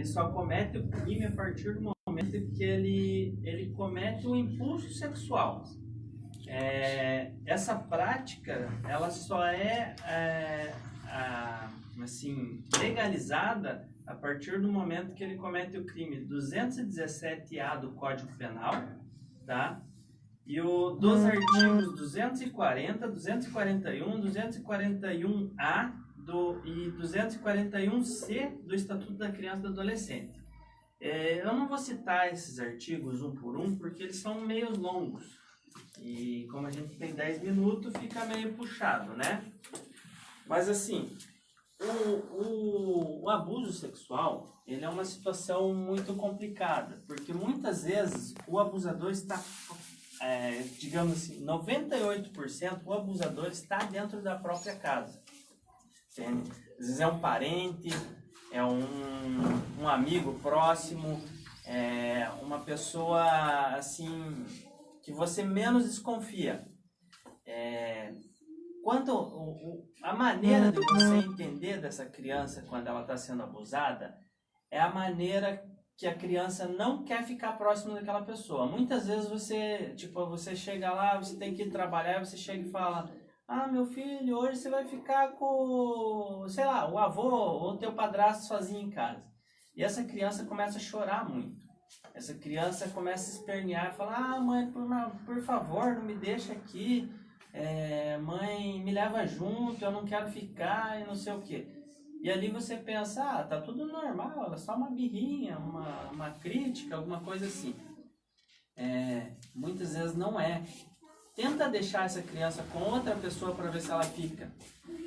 só comete o crime a partir do momento que ele comete um impulso sexual. Essa prática, ela só assim, legalizada a partir do momento que ele comete o crime 217A do Código Penal, tá? E dos artigos 240, 241, 241A e 241C do Estatuto da Criança e do Adolescente. Eu não vou citar esses artigos um por um, porque eles são meio longos. E como a gente tem 10 minutos, fica meio puxado, né? Mas assim, o abuso sexual, ele é uma situação muito complicada, porque muitas vezes o abusador está, digamos assim, 98% o abusador está dentro da própria casa. Entende? Às vezes é um parente, é um amigo próximo, uma pessoa assim que você menos desconfia. A maneira de você entender dessa criança quando ela está sendo abusada é a maneira que a criança não quer ficar próximo daquela pessoa. Muitas vezes você chega lá, você tem que ir trabalhar, você chega e fala: ah, meu filho, hoje você vai ficar com, sei lá, o avô ou o teu padrasto sozinho em casa. E essa criança começa a chorar muito. Essa criança começa a espernear, falar: ah, mãe, por favor, não me deixa aqui. Mãe, me leva junto, eu não quero ficar e não sei o quê. E ali você pensa: ah, tá tudo normal, é só uma birrinha, uma crítica, alguma coisa assim. Muitas vezes não é. Tenta deixar essa criança com outra pessoa para ver se ela fica.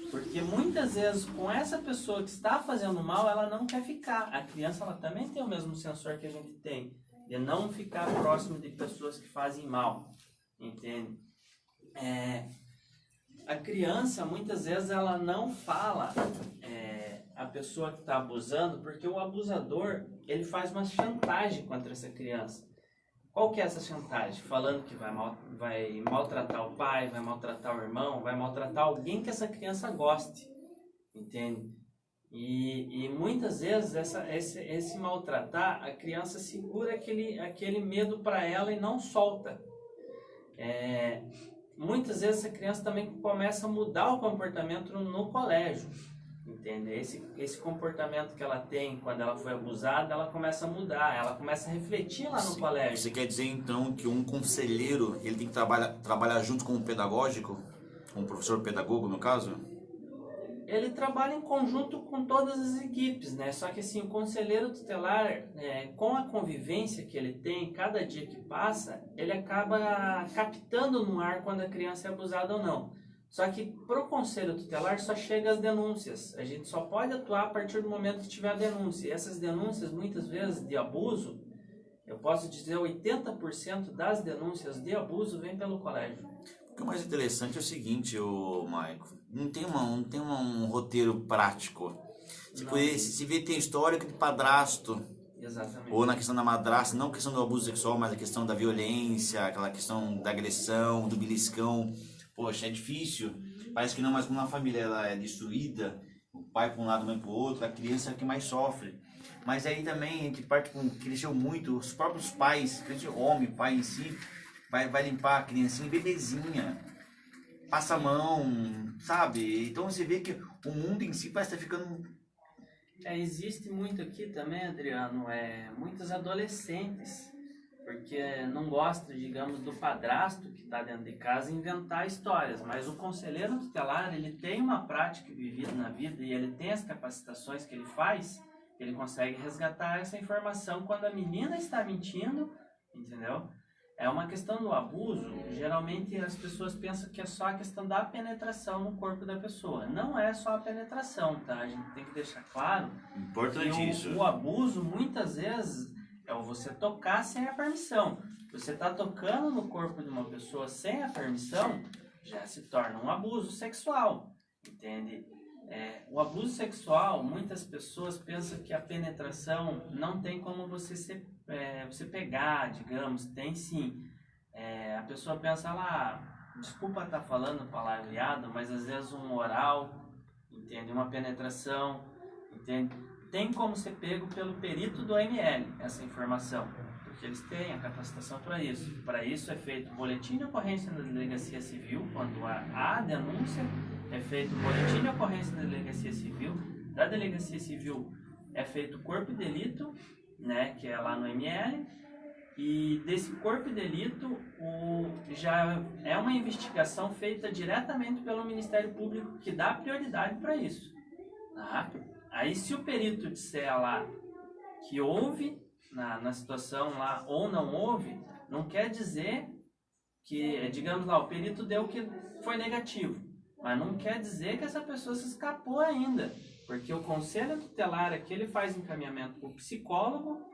Porque muitas vezes com essa pessoa que está fazendo mal, ela não quer ficar. A criança, ela também tem o mesmo sensor que a gente tem, de não ficar próximo de pessoas que fazem mal. Entende? A criança, muitas vezes, ela não fala a pessoa que está abusando, porque o abusador, ele faz uma chantagem contra essa criança. Qual que é essa chantagem? Falando que vai maltratar o pai, vai maltratar o irmão, vai maltratar alguém que essa criança goste, entende? E muitas vezes esse maltratar, a criança segura aquele medo para ela e não solta. Muitas vezes a criança também começa a mudar o comportamento no colégio, entende? Esse comportamento que ela tem quando ela foi abusada, ela começa a mudar, ela começa a refletir lá no colégio. Você quer dizer então que um conselheiro, ele tem que trabalhar junto com o pedagógico, com o professor pedagogo no caso? Ele trabalha em conjunto com todas as equipes, né? Só que assim, o conselheiro tutelar, com a convivência que ele tem, cada dia que passa, ele acaba captando no ar quando a criança é abusada ou não. Só que para o conselho tutelar só chega as denúncias. A gente só pode atuar a partir do momento que tiver a denúncia. E essas denúncias, muitas vezes, de abuso, eu posso dizer 80% das denúncias de abuso vem pelo colégio. O que é mais interessante é o seguinte, Maico, não tem um roteiro prático. Se vê, tem histórico de padrasto. Exatamente. Ou na questão da madrasta, não a questão do abuso sexual, mas a questão da violência, aquela questão da agressão, do beliscão. Poxa, é difícil. Parece que não, mas quando a família ela é destruída, o pai para um lado, a mãe para o outro, a criança é a que mais sofre. Mas aí também a gente parte com cresceu muito, os próprios pais, cresceu homem, pai em si, vai limpar a criancinha, bebezinha, passa a mão, sabe? Então você vê que o mundo em si parece estar ficando... Existe muito aqui também, Adriano, muitos adolescentes, porque não gostam, digamos, do padrasto que está dentro de casa inventar histórias, mas o conselheiro tutelar, ele tem uma prática vivida na vida e ele tem as capacitações que ele faz, ele consegue resgatar essa informação quando a menina está mentindo, entendeu? É uma questão do abuso, geralmente as pessoas pensam que é só a questão da penetração no corpo da pessoa. Não é só a penetração, tá? A gente tem que deixar claro. Importante isso. O abuso, muitas vezes, é você tocar sem a permissão. Você está tocando no corpo de uma pessoa sem a permissão, já se torna um abuso sexual, entende? O abuso sexual, muitas pessoas pensam que a penetração não tem como você pegar, digamos, tem sim. A pessoa pensa lá, desculpa estar falando palavreado, mas às vezes um oral, entende? Uma penetração, entende? tem como ser pego pelo perito do AML essa informação, porque eles têm a capacitação para isso. Para isso é feito boletim de ocorrência na delegacia civil, quando há denúncia, é feito boletim de ocorrência na delegacia civil, da delegacia civil é feito corpo de delito, né, que é lá no ML, e desse corpo de delito já é uma investigação feita diretamente pelo Ministério Público, que dá prioridade para isso. Tá? Aí se o perito disser lá que houve na situação lá ou não houve, não quer dizer que, digamos lá, o perito deu que foi negativo, mas não quer dizer que essa pessoa se escapou ainda, porque o conselho tutelar aqui ele faz encaminhamento para o psicólogo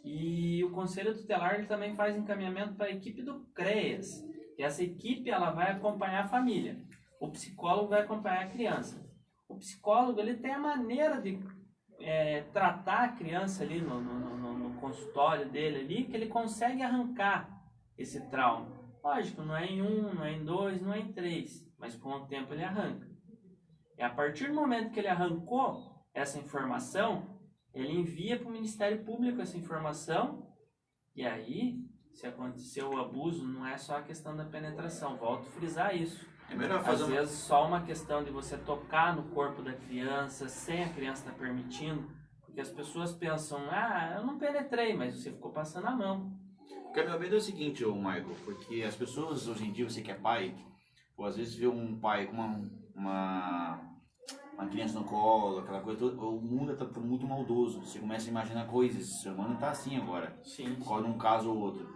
e o conselho tutelar ele também faz encaminhamento para a equipe do CREAS, e essa equipe ela vai acompanhar a família, o psicólogo vai acompanhar a criança. O psicólogo ele tem a maneira de tratar a criança ali no consultório dele ali, que ele consegue arrancar esse trauma. Lógico, não é em 1, não é em 2, não é em 3, mas com o tempo ele arranca. E a partir do momento que ele arrancou essa informação, ele envia para o Ministério Público essa informação, e aí, se aconteceu o abuso, não é só a questão da penetração, volto a frisar isso. É melhor Às vezes só uma questão de você tocar no corpo da criança sem a criança estar permitindo, porque as pessoas pensam, eu não penetrei, mas você ficou passando a mão. Porque meu medo é o seguinte, Michael, porque as pessoas hoje em dia, você que é pai, ou às vezes vê um pai com uma criança no colo, aquela coisa, o mundo está muito maldoso, você começa a imaginar coisas, o ser humano está assim agora, Sim. Por causa de um caso ou outro.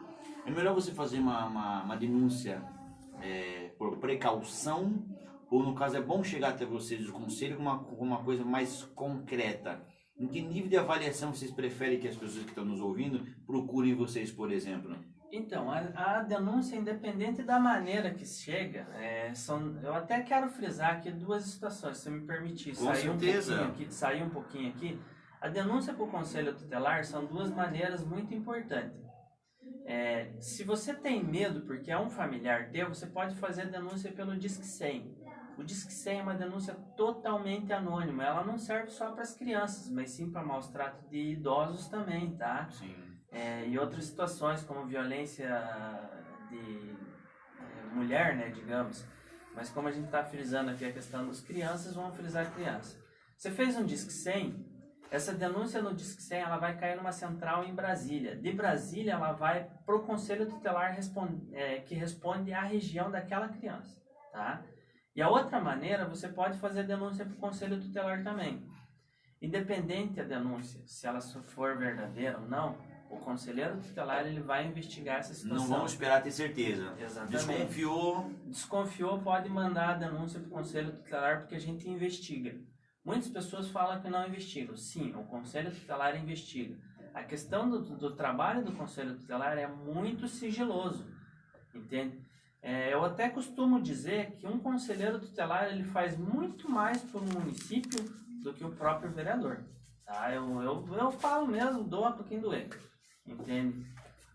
É melhor você fazer uma denúncia por precaução, ou no caso é bom chegar até vocês do conselho com uma coisa mais concreta? Em que nível de avaliação vocês preferem que as pessoas que estão nos ouvindo procurem vocês, por exemplo? Então, a denúncia, independente da maneira que chega, eu até quero frisar aqui duas situações, se me permitir sair um pouquinho aqui. A denúncia para o Conselho Tutelar são duas maneiras muito importantes. Se você tem medo porque é um familiar teu, você pode fazer a denúncia pelo Disque 100. O Disque 100 é uma denúncia totalmente anônima, ela não serve só para as crianças, mas sim para maus tratos de idosos também, tá? Sim. E outras situações como violência de mulher, né, digamos. Mas como a gente está frisando aqui a questão das crianças, vamos frisar a criança. Você fez um Disque 100, essa denúncia no Disque 100 ela vai cair numa central em Brasília. De Brasília ela vai para o Conselho Tutelar que responde à região daquela criança, tá? E a outra maneira, você pode fazer a denúncia para o Conselho Tutelar também. Independente da denúncia, se ela for verdadeira ou não, o conselheiro tutelar ele vai investigar essa situação. Não vamos esperar ter certeza. Exatamente. Desconfiou, pode mandar a denúncia para o conselho tutelar porque a gente investiga. Muitas pessoas falam que não investigam. Sim, o conselho tutelar investiga. A questão do trabalho do conselho tutelar é muito sigiloso, entende? Eu até costumo dizer que um conselheiro tutelar ele faz muito mais por um município do que o próprio vereador. Tá? Eu falo mesmo, doa para quem doer, entende?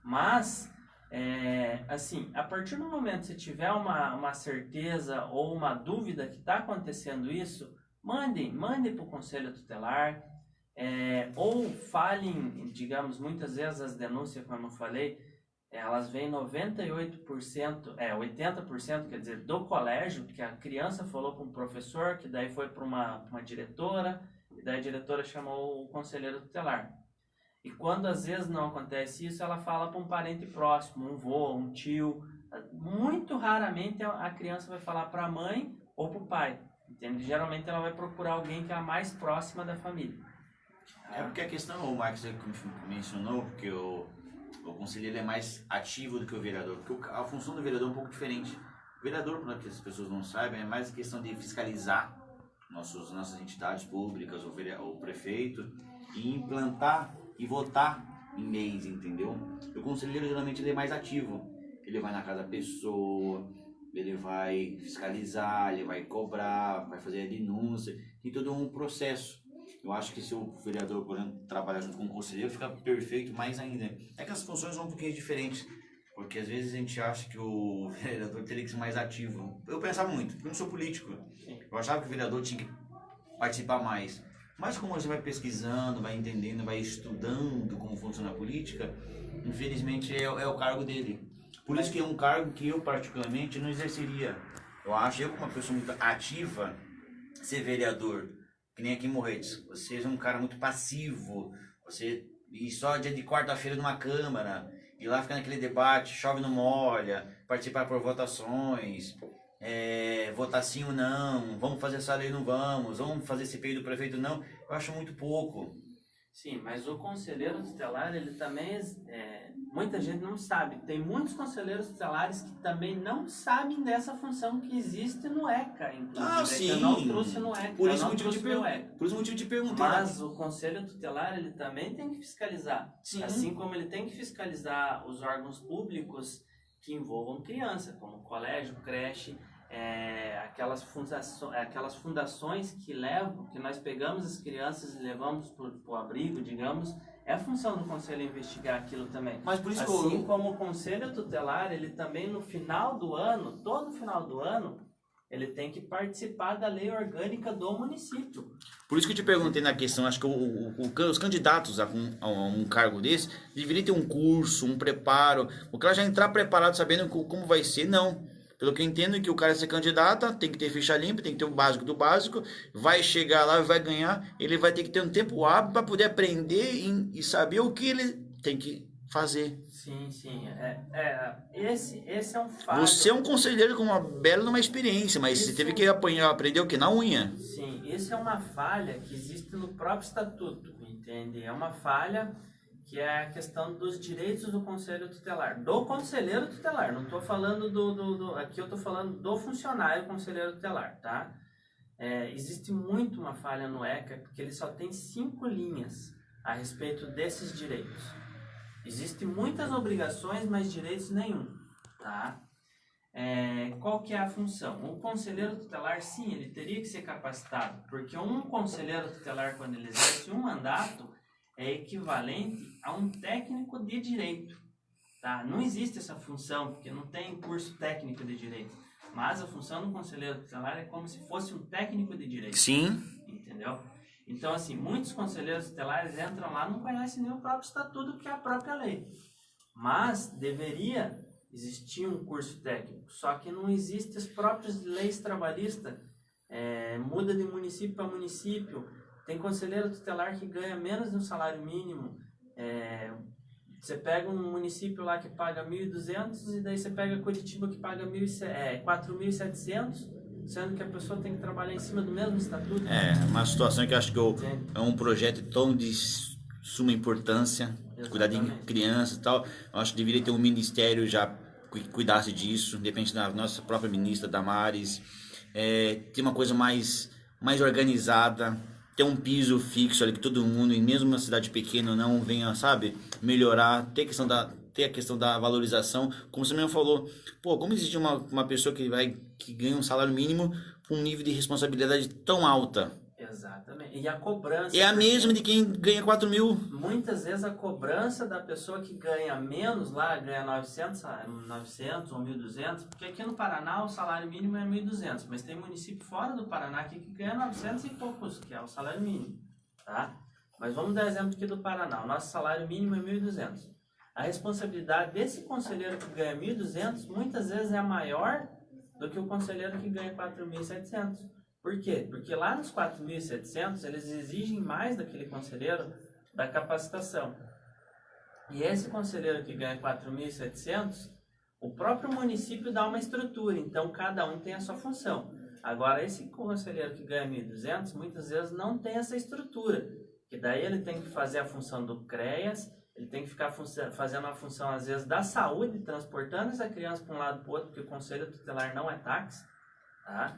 Mas, assim, a partir do momento que você tiver uma certeza ou uma dúvida que está acontecendo isso, mande para o conselho tutelar, ou falem, digamos, muitas vezes as denúncias, como eu falei, elas vêm 98%, 80%, quer dizer, do colégio, que a criança falou para um professor, que daí foi para uma diretora, e daí a diretora chamou o conselheiro tutelar. E quando às vezes não acontece isso, ela fala para um parente próximo, um vô, um tio. Muito raramente a criança vai falar para a mãe ou para o pai, entende? Geralmente ela vai procurar alguém que é a mais próxima da família. Porque a questão, o Marcos mencionou, porque o conselheiro é mais ativo do que o vereador, porque a função do vereador é um pouco diferente. O vereador, para que as pessoas não saibam, é mais questão de fiscalizar nossas entidades públicas, o prefeito, e implantar e votar em leis, entendeu? O conselheiro geralmente ele é mais ativo, ele vai na casa da pessoa, ele vai fiscalizar, ele vai cobrar, vai fazer a denúncia, tem todo um processo. Eu acho que se o vereador, por exemplo, trabalhar junto com o conselheiro, fica perfeito mais ainda. É que as funções são um pouquinho diferentes, porque às vezes a gente acha que o vereador teria que ser mais ativo. Eu pensava muito, porque eu não sou político. Eu achava que o vereador tinha que participar mais. Mas como você vai pesquisando, vai entendendo, vai estudando como funciona a política, infelizmente é o cargo dele. Por isso que é um cargo que eu particularmente não exerceria. Eu acho, eu como uma pessoa muito ativa, ser vereador, que nem aqui em Morretes, você é um cara muito passivo, você e só dia de quarta-feira numa câmara, e lá fica naquele debate, chove não molha, participar por votações, votar sim ou não, vamos fazer essa lei ou não vamos fazer CPI do prefeito não, eu acho muito pouco. Sim, mas o conselheiro tutelar, ele também, muita gente não sabe. Tem muitos conselheiros tutelares que também não sabem dessa função que existe no ECA, inclusive. Ah, sim. Eu não trouxe no ECA. Por isso o motivo de perguntar. Mas o conselho tutelar, ele também tem que fiscalizar. Sim. Assim como ele tem que fiscalizar os órgãos públicos que envolvam criança, como colégio, creche, aquelas fundações que nós pegamos as crianças e levamos para o abrigo, digamos, é a função do conselho investigar aquilo também. Mas por isso assim como o conselho tutelar, ele também no final do ano, todo final do ano, ele tem que participar da lei orgânica do município. Por isso que eu te perguntei na questão, acho que os candidatos a um cargo desse deveriam ter um curso, um preparo, o cara já entrar preparado sabendo como vai ser, não. Pelo que eu entendo que o cara se candidata, tem que ter ficha limpa, tem que ter o básico do básico, vai chegar lá e vai ganhar, ele vai ter que ter um tempo hábil para poder aprender e saber o que ele tem que fazer. Sim, sim. Esse é um fato. Você é um conselheiro com uma bela experiência, mas você teve que aprender o que? Na unha. Sim, isso é uma falha que existe no próprio estatuto, entende? É uma falha que é a questão dos direitos do conselho tutelar, do conselheiro tutelar, não estou falando aqui eu estou falando do funcionário conselheiro tutelar, tá? Existe muito uma falha no ECA, porque ele só tem 5 linhas a respeito desses direitos. Existem muitas obrigações, mas direitos nenhum, tá? Qual que é a função? O conselheiro tutelar, sim, ele teria que ser capacitado, porque um conselheiro tutelar, quando ele exerce um mandato, é equivalente a um técnico de direito, tá? Não existe essa função, porque não tem curso técnico de direito, mas a função do conselheiro tutelar é como se fosse um técnico de direito. Sim. Entendeu? Então, assim, muitos conselheiros tutelares entram lá e não conhecem nem o próprio estatuto, que é a própria lei. Mas deveria existir um curso técnico, só que não existem as próprias leis trabalhistas, muda de município para município. Tem conselheiro tutelar que ganha menos de um salário mínimo. Você pega um município lá que paga 1.200 e daí você pega Curitiba que paga 4.700, sendo que a pessoa tem que trabalhar em cima do mesmo estatuto. Uma situação que eu acho que é um projeto tão de suma importância. Exatamente. Cuidar de crianças e tal. Eu acho que deveria ter um ministério já que cuidasse disso, depende da nossa própria ministra Damares. Ter uma coisa mais organizada, ter um piso fixo ali que todo mundo, e mesmo uma cidade pequena, não venha, sabe, melhorar, ter a questão da valorização, como você mesmo falou, como existe uma pessoa que ganha um salário mínimo com um nível de responsabilidade tão alta? Exatamente. E a cobrança... É a mesma de quem ganha 4 mil. Muitas vezes a cobrança da pessoa que ganha menos lá, ganha 900 ou 1.200, porque aqui no Paraná o salário mínimo é 1.200, mas tem município fora do Paraná aqui que ganha 900 e poucos, que é o salário mínimo, tá? Mas vamos dar exemplo aqui do Paraná, o nosso salário mínimo é 1.200. A responsabilidade desse conselheiro que ganha 1.200 muitas vezes é maior do que o conselheiro que ganha 4.700. Por quê? Porque lá nos 4.700 eles exigem mais daquele conselheiro da capacitação. E esse conselheiro que ganha 4.700, o próprio município dá uma estrutura, então cada um tem a sua função. Agora, esse conselheiro que ganha 1.200, muitas vezes não tem essa estrutura, que daí ele tem que fazer a função do CREAS, ele tem que ficar fazendo a função, às vezes, da saúde, transportando essa criança para um lado para o outro, porque o conselho tutelar não é táxi, tá?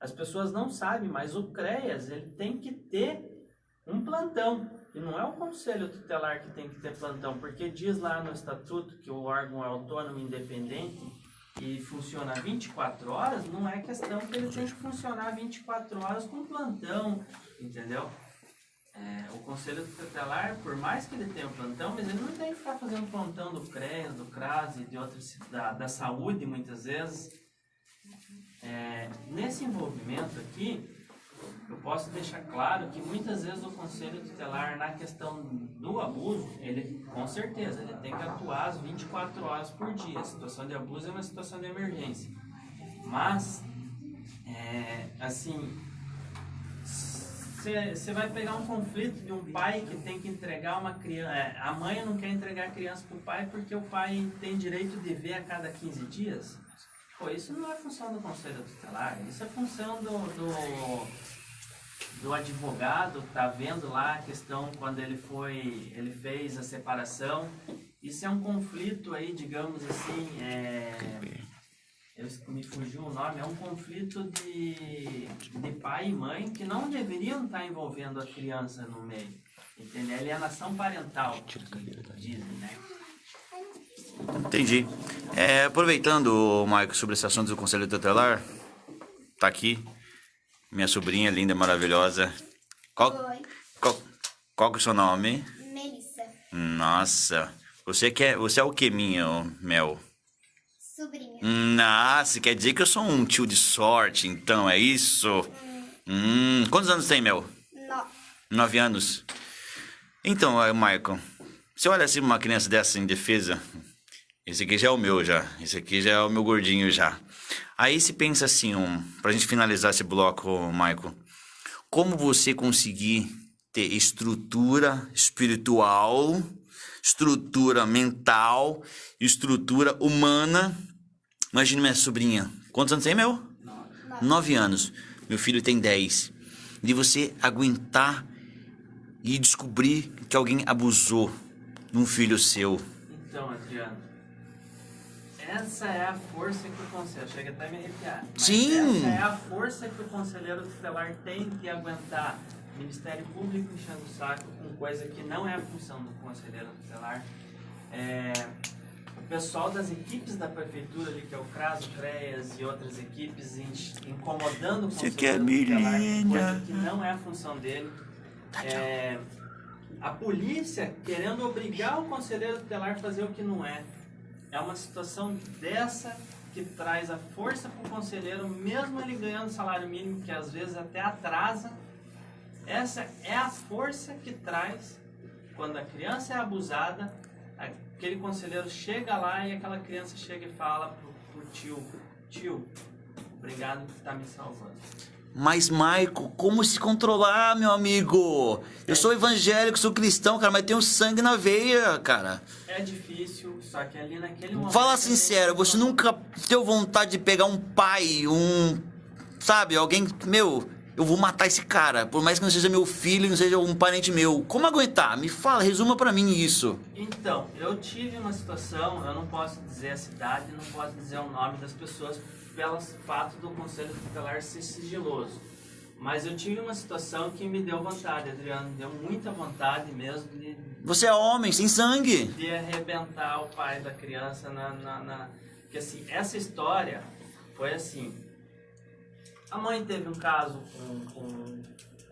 As pessoas não sabem, mas o CREAS ele tem que ter um plantão. E não é o conselho tutelar que tem que ter plantão, porque diz lá no estatuto que o órgão é autônomo, independente e funciona 24 horas, não é questão que ele tem que funcionar 24 horas com plantão, entendeu? O conselho tutelar, por mais que ele tenha um plantão, mas ele não tem que ficar fazendo plantão do CREAS, do CRAS e de outras, da saúde, muitas vezes. Nesse envolvimento aqui, eu posso deixar claro que muitas vezes o conselho tutelar, na questão do abuso, ele, com certeza, ele tem que atuar às 24 horas por dia. A situação de abuso é uma situação de emergência. Mas, assim, você vai pegar um conflito de um pai que tem que entregar uma criança. A mãe não quer entregar a criança para o pai porque o pai tem direito de ver a cada 15 dias. Pô, isso não é função do conselho tutelar, isso é função do advogado que tá vendo lá a questão quando ele fez a separação. Isso é um conflito aí, digamos assim, me fugiu o nome, é um conflito de pai e mãe que não deveriam estar envolvendo a criança no meio, entendeu? É alienação parental, dizem, né? Entendi. Aproveitando, Maico, sobre esse assunto do conselho tutelar, tá aqui minha sobrinha linda, maravilhosa. Qual que é o seu nome? Melissa. Nossa, você é o que, minha Mel? Sobrinha. Nossa, quer dizer que eu sou um tio de sorte, então, é isso? Quantos anos tem, Mel? 9 anos. Então, Michael, você olha assim uma criança dessa indefesa, esse aqui já é o meu já, esse aqui já é o meu gordinho já. Aí se pensa assim, pra gente finalizar esse bloco, Michael, como você conseguir ter estrutura espiritual, estrutura mental, estrutura humana. Imagina minha sobrinha. Quantos anos tem, meu? 9 anos. Meu filho tem 10. De você aguentar e descobrir que alguém abusou de um filho seu. Então, Adriano, essa é a força que o conselheiro... Chega até a me arrepiar. Mas sim! Essa é a força que o conselheiro tutelar tem que aguentar. Ministério Público enchendo o saco com coisa que não é a função do conselheiro tutelar. O pessoal das equipes da prefeitura ali, que é o CRAS, o CREAS e outras equipes, incomodando o conselheiro tutelar com coisa que não é a função dele. A polícia querendo obrigar o conselheiro tutelar a fazer o que não é. É uma situação dessa que traz a força para o conselheiro, mesmo ele ganhando salário mínimo, que às vezes até atrasa. Essa é a força que traz quando a criança é abusada, aquele conselheiro chega lá e aquela criança chega e fala pro tio, obrigado por estar me salvando. Mas, Maico, como se controlar, meu amigo? Eu sou evangélico, sou cristão, cara, mas tenho sangue na veia, cara. É difícil, só que ali naquele momento... Fala sincero, você nunca teve vontade de pegar um pai, sabe, alguém, meu... Eu vou matar esse cara, por mais que não seja meu filho, não seja um parente meu. Como aguentar? Me fala, resuma pra mim isso. Então, eu tive uma situação, eu não posso dizer a cidade, não posso dizer o nome das pessoas pelo fato do conselho tutelar ser sigiloso. Mas eu tive uma situação que me deu vontade, Adriano, deu muita vontade mesmo de... Você é homem, sem sangue. De arrebentar o pai da criança Porque assim, essa história foi assim... A mãe teve um caso com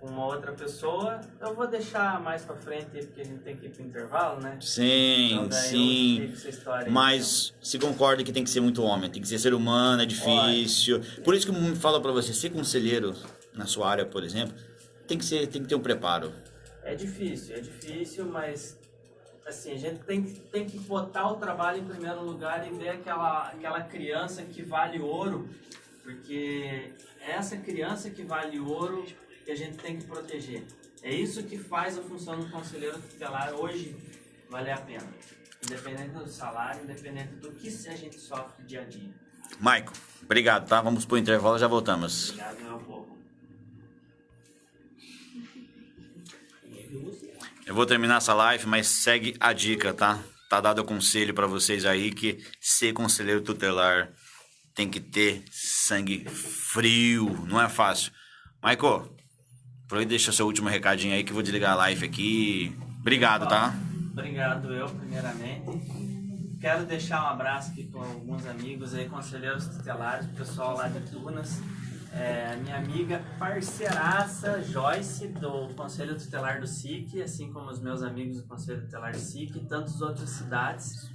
uma outra pessoa. Eu vou deixar mais pra frente, porque a gente tem que ir pro intervalo, né? Sim, então, daí sim. eu explico essa história aí, mas então. se concorda que tem que ser muito homem, tem que ser humano, é difícil. Por isso que eu me falo pra você, ser conselheiro na sua área, por exemplo, tem que ter um preparo. É difícil, mas assim, a gente tem que botar o trabalho em primeiro lugar e ver aquela criança que vale ouro, porque é essa criança que vale ouro que a gente tem que proteger. É isso que faz a função do conselheiro tutelar hoje valer a pena. Independente do salário, independente do que a gente sofre dia a dia. Maico, obrigado, tá? Vamos pro intervalo e já voltamos. Obrigado, meu povo. Eu vou terminar essa live, mas segue a dica, tá? Tá dado o conselho pra vocês aí que ser conselheiro tutelar tem que ter sangue frio, não é fácil. Maico, aproveita e deixa seu último recadinho aí que eu vou desligar a live aqui. Obrigado, tá? Obrigado eu, primeiramente. Quero deixar um abraço aqui com alguns amigos aí, conselheiros tutelares, o pessoal lá de Tunas. Minha amiga parceiraça Joyce, do Conselho Tutelar do SIC, assim como os meus amigos do Conselho Tutelar do SIC e tantas outras cidades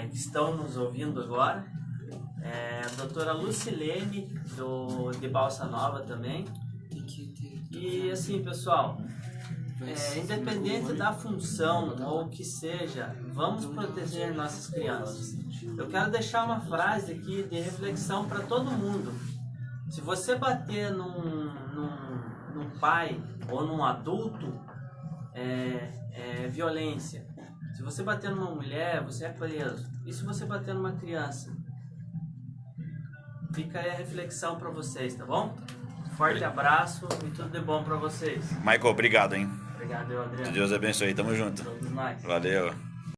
que estão nos ouvindo agora. A doutora Lucilene, de Balsa Nova também. E assim, pessoal, independente da função ou o que seja, vamos proteger nossas crianças. Eu quero deixar uma frase aqui de reflexão para todo mundo. Se você bater num pai ou num adulto, é violência. Se você bater numa mulher, você é preso. E se você bater numa criança? Fica aí a reflexão para vocês, tá bom? Forte abraço e tudo de bom para vocês. Michael, obrigado, hein? Obrigado, Adriano. Que Deus abençoe. Tamo junto. Todos nós. Valeu.